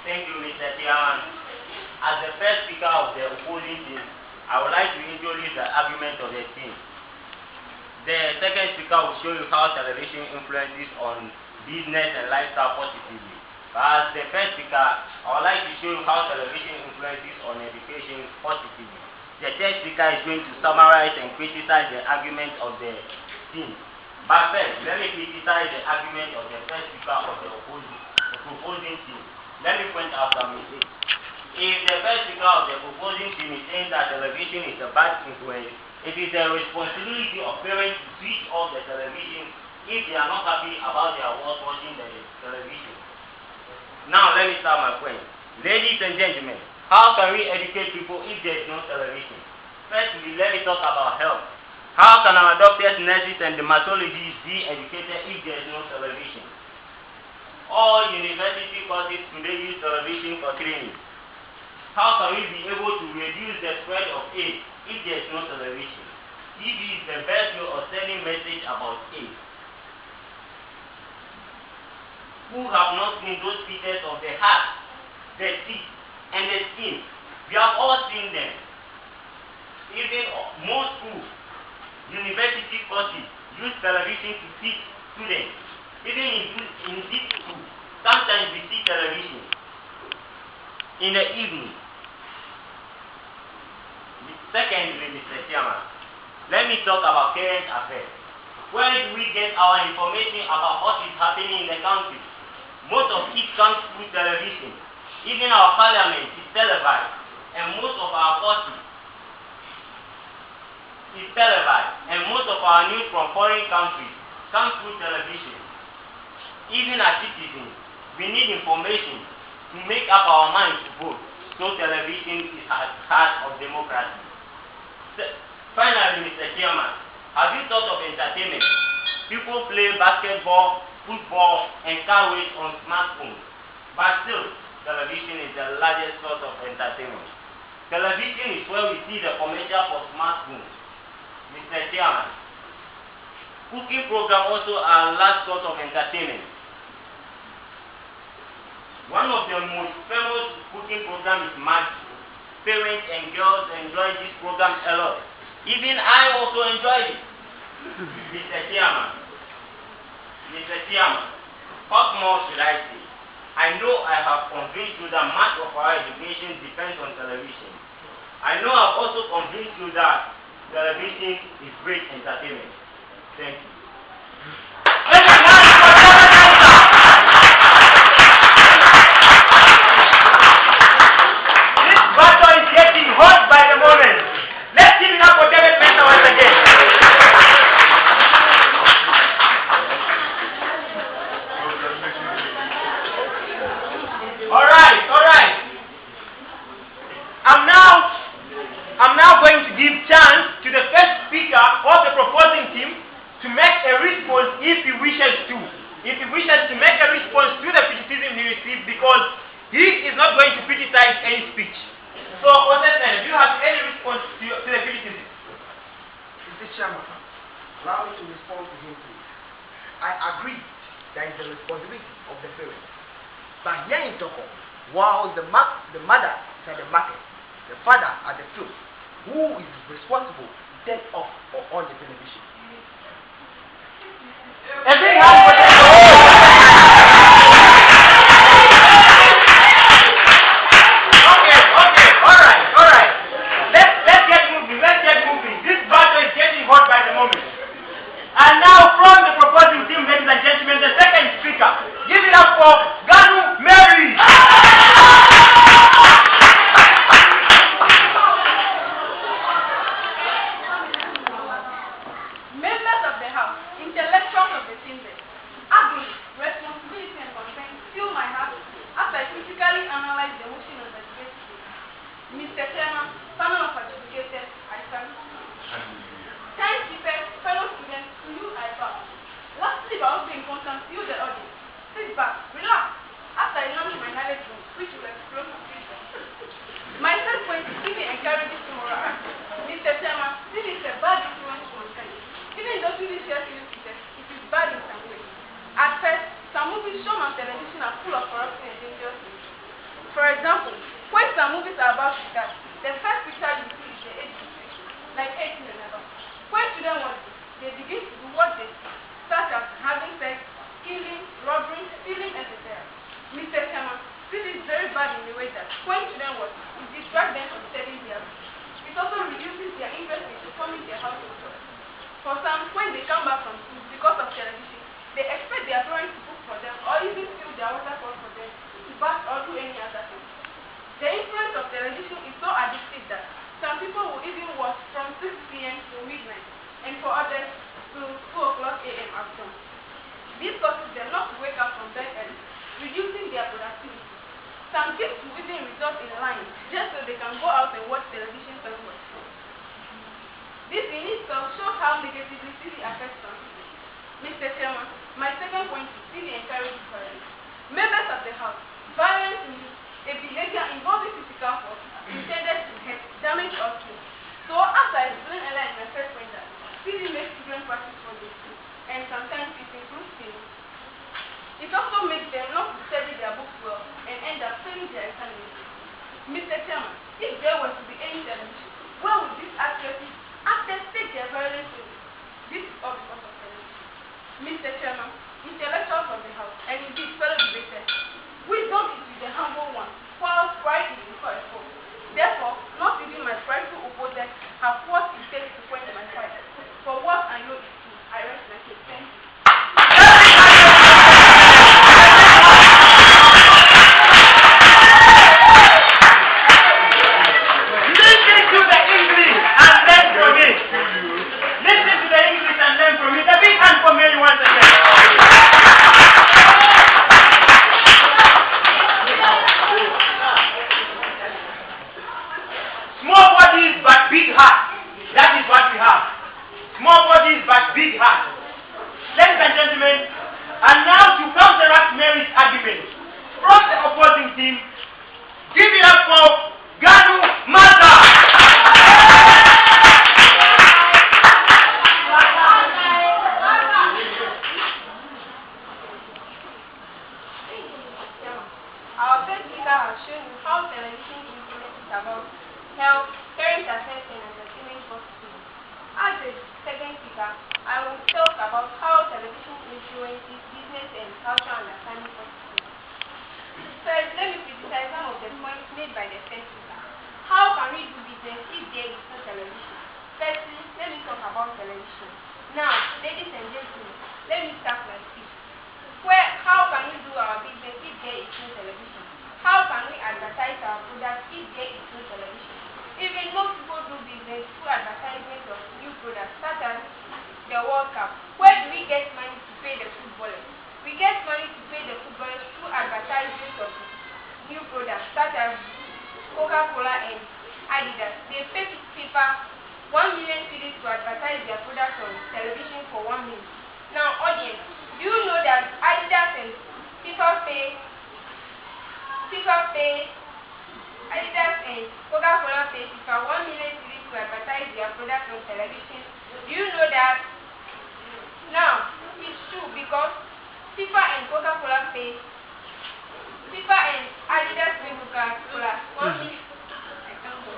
Thank you, Mr. Chairman. As the first speaker of the opposing team, I would like to introduce the argument of the team. The second speaker will show you how television influences on business and lifestyle positively. But as the first speaker, I would like to show you how television influences on education positively. The third speaker is going to summarize and criticize the argument of the team. But first, let me criticize the argument of the first speaker of the proposing team. Let me point out some mistakes. If the first speaker of the proposing team is saying that television is a bad influence, it is the responsibility of parents to switch off the television if they are not happy about their work watching the television. Now let me start my point. Ladies and gentlemen, how can we educate people if there is no television? Firstly, let me talk about health. How can our doctors, nurses, and dermatologists be educated if there is no television? All university courses today use television for training. How can we be able to reduce the spread of AIDS if there is no television? TV is the best way of sending message about AIDS. Who have not seen those pictures of the heart, the teeth, and the skin? We have all seen them. Even most schools, university courses use television to teach students. Even in this school, sometimes we see television in the evening. Secondly, Mr. Chairman, let me talk about current affairs. Where do we get our information about what is happening in the country? Most of it comes through television. Even our parliament is televised, and most of our courses is televised, and most of our news from foreign countries comes through television. Even as citizens, we need information to make up our minds to vote, so television is at the heart of democracy. Finally, Mr. Chairman, have you thought of entertainment? People play basketball, football, and car race on smartphones, but still, television is the largest source of entertainment. Television is where we see the commercial for smartphones. Mr. Chairman, cooking programs also are a large source of entertainment. One of the most famous cooking programs is Maggi. Parents and girls enjoy this program a lot. Even I also enjoy it. Mr. Chairman, what more should I say? I know I have convinced you that much of our education depends on television. I know I've also convinced you that television is great entertainment. Thank you. I'm now going to give chance to the first speaker of the proposing team to make a response if he wishes to. If he wishes to make a response to the criticism he received, because he is not going to criticize any speech. So, do you have any response to the criticism? Mr. Chairman, allow me to respond to him please. I agree that it's the responsibility of the parents. But here in Toko, while the mother is at the market, the father at the field, who is responsible to take off or on the television? A big hand for them. Okay, all right. Let's get moving. This battle is getting hot by the moment. And now from the proposing team, ladies and gentlemen, the second speaker. Give it up for Ganu Mary. Members of the House, intellectuals of the chamber, ugly, responsibility and concern fill my heart after I critically analyze the motion of the debate. Mr. Chairman, panel of adjudicated, I stand. Time keepers, fellow students, to you I bow. Lastly, but also important, you the audience. Sit back, relax, after I launch my knowledge room, which will explode to future. My third point is giving encourages tomorrow. Mr. Chairman, this is a bad influence on mankind. Even though TV shares new features, it is bad in some ways. At first, some movies shown on television are full of corruption and dangerous things. afraid that going to them would distract them from studying their books. It also reduces their interest in performing their household chores. For some, when they come back from school because of television, they expect their parents to cook for them or even fill their water pot for them to bath or do any other thing. The influence of television is so addictive that some people will even watch from 6 p.m. to midnight, and for others to 2 o'clock a.m. after. This causes them not to wake up from bed early, reducing their productivity. Some kids will even resort in lying just so they can go out and watch television somewhere. This in itself shows how negatively TV affects some people. Mr. Chairman, my second point is TV encourages violence. Members of the House, violence means a behavior involving physical force intended to hurt, damage, or kill. So, as I explained earlier in my first point, that TV makes children practice what they do, and sometimes it improves things. It also makes them not to study their books well and end up failing their examinations. Mr. Chairman, if there was to be any television, where would these actors take their violence to? This is all because of television. Mr. Chairman, intellectuals of the House, and indeed fellow debaters, wisdom is with the humble one, while pride is before a fall. Therefore, not even my prideful opponents have what it takes to quench my fire. For what I know is true, I rest my case. Thank you. Big heart. Ladies and gentlemen, and now to counteract Mary's argument from the opposing team, give it up for Ganu Mata. Our first speaker has shown you how television influences about health, current affairs, and entertainment positively. As a second speaker, I will talk about how television influences business and cultural understanding positively. First, let me criticize some of the points made by the first speaker. How can we do business if there is no television? Firstly, let me talk about television. Now, ladies and gentlemen, let me start my speech. How can we do our business if there is no television? How can we advertise our products if there is no television? Even most people do business through advertisements of new products such as the World Cup. Where do we get money to pay the footballers? We get money to pay the footballers through advertisements of new products such as Coca-Cola and Adidas. They pay FIFA 1 million cedis to advertise their products on television for 1 minute. Now, audience, do you know that Adidas and Adidas and Coca-Cola pay FIFA 1 million cedis to advertise their products on television? Do you know that? Now, it's true because FIFA and Coca-Cola pay. FIFA and Adidas pay Coca-Cola 1 million. I can't go.